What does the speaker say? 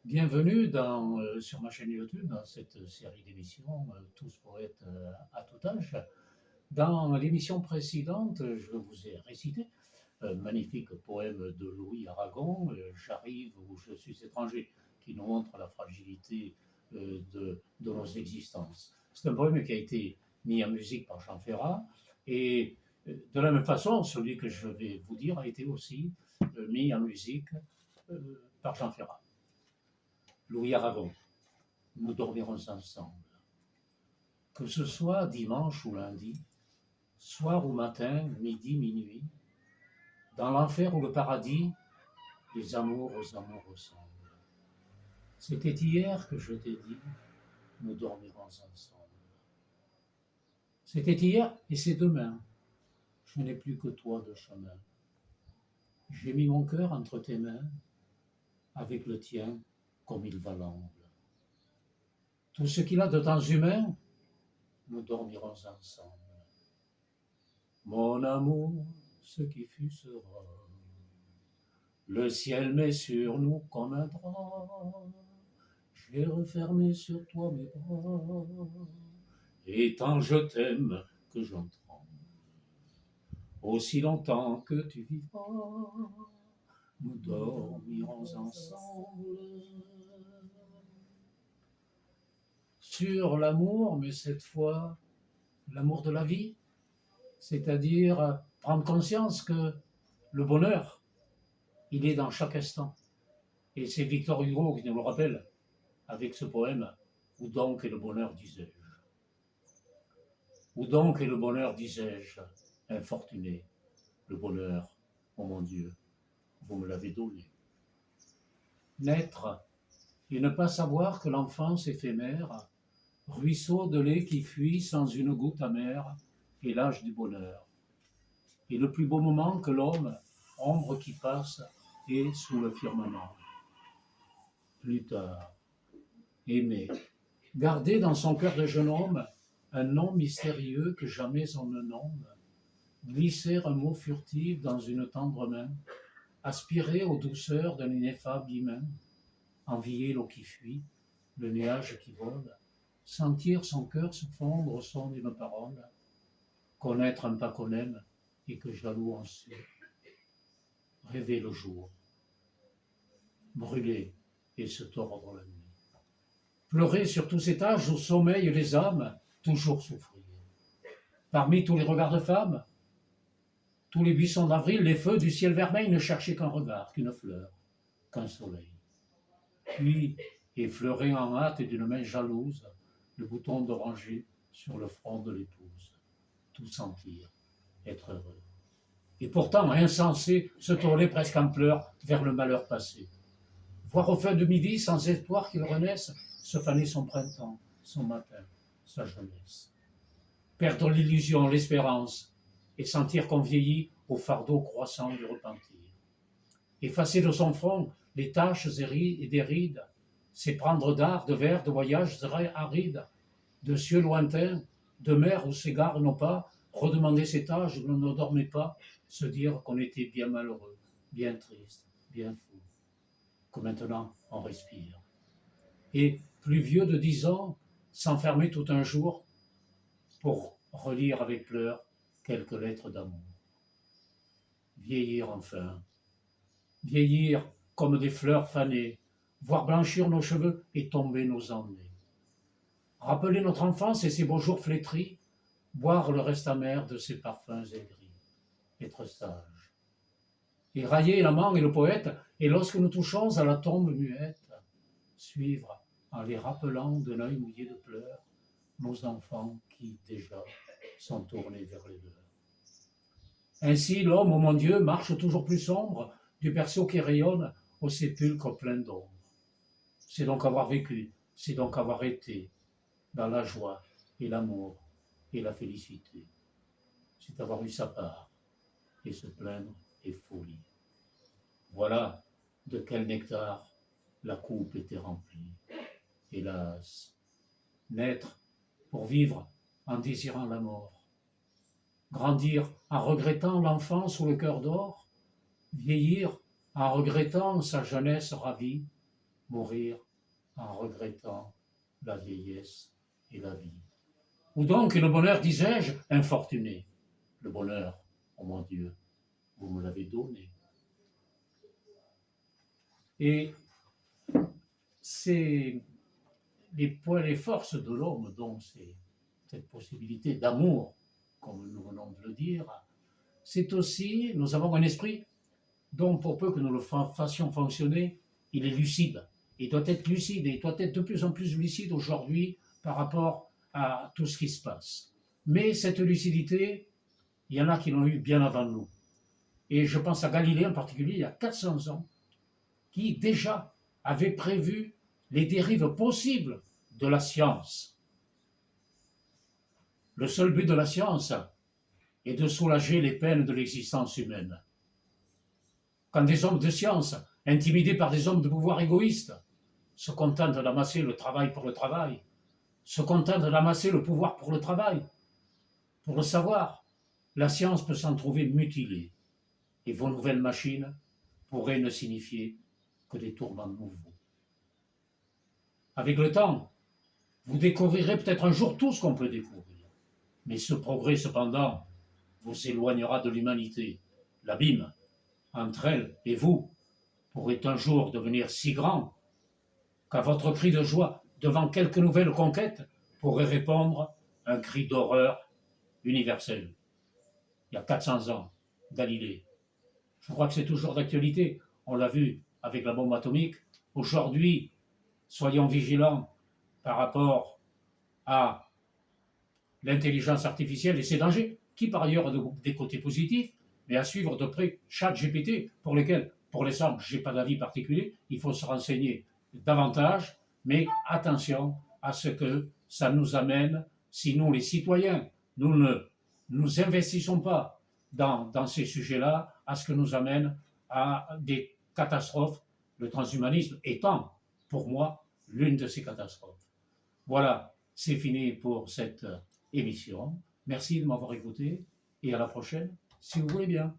Bienvenue sur ma chaîne YouTube dans cette série d'émissions Tous poètes à tout âge. Dans l'émission précédente, je vous ai récité un magnifique poème de Louis Aragon, J'arrive où je suis étranger, qui nous montre la fragilité de nos existences. C'est un poème qui a été mis en musique par Jean Ferrat et de la même façon, celui que je vais vous dire a été aussi mis en musique par Jean Ferrat. Louis Aragon, nous dormirons ensemble. Que ce soit dimanche ou lundi, soir ou matin, midi, minuit, dans l'enfer ou le paradis, les amours ressemblent. C'était hier que je t'ai dit, nous dormirons ensemble. C'était hier et c'est demain. Je n'ai plus que toi de chemin. J'ai mis mon cœur entre tes mains, avec le tien comme il va l'angle. Tout ce qu'il a de temps humain, nous dormirons ensemble. Mon amour, ce qui fut sera. Le ciel met sur nous comme un drap. J'ai refermé sur toi mes bras. Et tant je t'aime que j'en tremble. Aussi longtemps que tu vivras, nous dormirons ensemble. Sur l'amour, mais cette fois, l'amour de la vie, c'est-à-dire prendre conscience que le bonheur, il est dans chaque instant. Et c'est Victor Hugo qui nous le rappelle avec ce poème, Où donc est le bonheur, disais-je. Où donc est le bonheur, disais-je, infortuné, le bonheur, oh mon Dieu, vous me l'avez donné. Naître et ne pas savoir que l'enfance éphémère, ruisseau de lait qui fuit sans une goutte amère, est l'âge du bonheur. Et le plus beau moment que l'homme, ombre qui passe, est sous le firmament. Plus tard, aimer, garder dans son cœur de jeune homme un nom mystérieux que jamais on ne nomme, glisser un mot furtif dans une tendre main, aspirer aux douceurs d'un ineffable hymen, envier l'eau qui fuit, le nuage qui vole, sentir son cœur se fondre au son d'une parole, connaître un pas qu'on aime et que jaloux en suit, rêver le jour, brûler et se tordre la nuit. Pleurer sur tous ces âges où sommeillent les âmes, toujours souffrir. Parmi tous les regards de femmes, tous les buissons d'avril, les feux du ciel vermeil ne cherchaient qu'un regard, qu'une fleur, qu'un soleil. Puis, effleurer en hâte d'une main jalouse le bouton d'oranger sur le front de l'épouse. Tout sentir, être heureux. Et pourtant, insensé, se tourner presque en pleurs vers le malheur passé. Voir au feu de midi, sans espoir qu'il renaisse, se faner son printemps, son matin, sa jeunesse. Perdre l'illusion, l'espérance, et sentir qu'on vieillit au fardeau croissant du repentir. Effacer de son front les taches et des rides, s'éprendre d'art, de vers, de voyages arides, de cieux lointains, de mers où s'égarent nos pas, redemander cet âge où l'on ne dormait pas, se dire qu'on était bien malheureux, bien triste, bien fou, que maintenant on respire. Et plus vieux de 10 ans, s'enfermer tout un jour pour relire avec pleurs quelques lettres d'amour. Vieillir enfin, vieillir comme des fleurs fanées, voir blanchir nos cheveux et tomber nos années. Rappeler notre enfance et ses beaux jours flétris, boire le reste amer de ses parfums aigris, être sage. Et railler l'amant et le poète, et lorsque nous touchons à la tombe muette, suivre, en les rappelant d'un œil mouillé de pleurs, nos enfants qui, déjà, sont tournés vers les leurs. Ainsi, l'homme, ô mon Dieu, marche toujours plus sombre, du berceau qui rayonne au sépulcre plein d'ombre. C'est donc avoir vécu, c'est donc avoir été dans la joie et l'amour et la félicité. C'est avoir eu sa part et se plaindre est folie. Voilà de quel nectar la coupe était remplie. Hélas, naître pour vivre en désirant la mort, grandir en regrettant l'enfance sous le cœur d'or, vieillir en regrettant sa jeunesse ravie, mourir en regrettant la vieillesse et la vie. Ou donc le bonheur, disais-je, infortuné. Le bonheur, oh mon Dieu, vous me l'avez donné. Et c'est les points, les forces de l'homme, donc c'est cette possibilité d'amour, comme nous venons de le dire, c'est aussi, nous avons un esprit dont pour peu que nous le fassions fonctionner, il est lucide. Il doit être lucide et il doit être de plus en plus lucide aujourd'hui par rapport à tout ce qui se passe. Mais cette lucidité, il y en a qui l'ont eu bien avant nous. Et je pense à Galilée en particulier, il y a 400 ans, qui déjà avait prévu les dérives possibles de la science. Le seul but de la science est de soulager les peines de l'existence humaine. Quand des hommes de science, intimidés par des hommes de pouvoir égoïstes, se contentent d'amasser le travail pour le travail, se contentent d'amasser le pouvoir pour le travail, pour le savoir, la science peut s'en trouver mutilée. Et vos nouvelles machines pourraient ne signifier que des tourments nouveaux. Avec le temps, vous découvrirez peut-être un jour tout ce qu'on peut découvrir. Mais ce progrès, cependant, vous éloignera de l'humanité. L'abîme, entre elle et vous, pourrait un jour devenir si grand qu'à votre cri de joie devant quelque nouvelle conquête pourrait répondre un cri d'horreur universel. Il y a 400 ans, Galilée. Je crois que c'est toujours d'actualité. On l'a vu avec la bombe atomique. Aujourd'hui, soyons vigilants par rapport à l'intelligence artificielle et ses dangers, qui par ailleurs ont des côtés positifs, mais à suivre de près ChatGPT, pour lesquels, pour l'instant, je n'ai pas d'avis particulier, il faut se renseigner davantage, mais attention à ce que ça nous amène, si nous, les citoyens, nous ne nous investissons pas dans ces sujets-là, à ce que nous amène à des catastrophes, le transhumanisme étant, pour moi, l'une de ces catastrophes. Voilà, c'est fini pour cette émission. Merci de m'avoir écouté et à la prochaine, si vous voulez bien.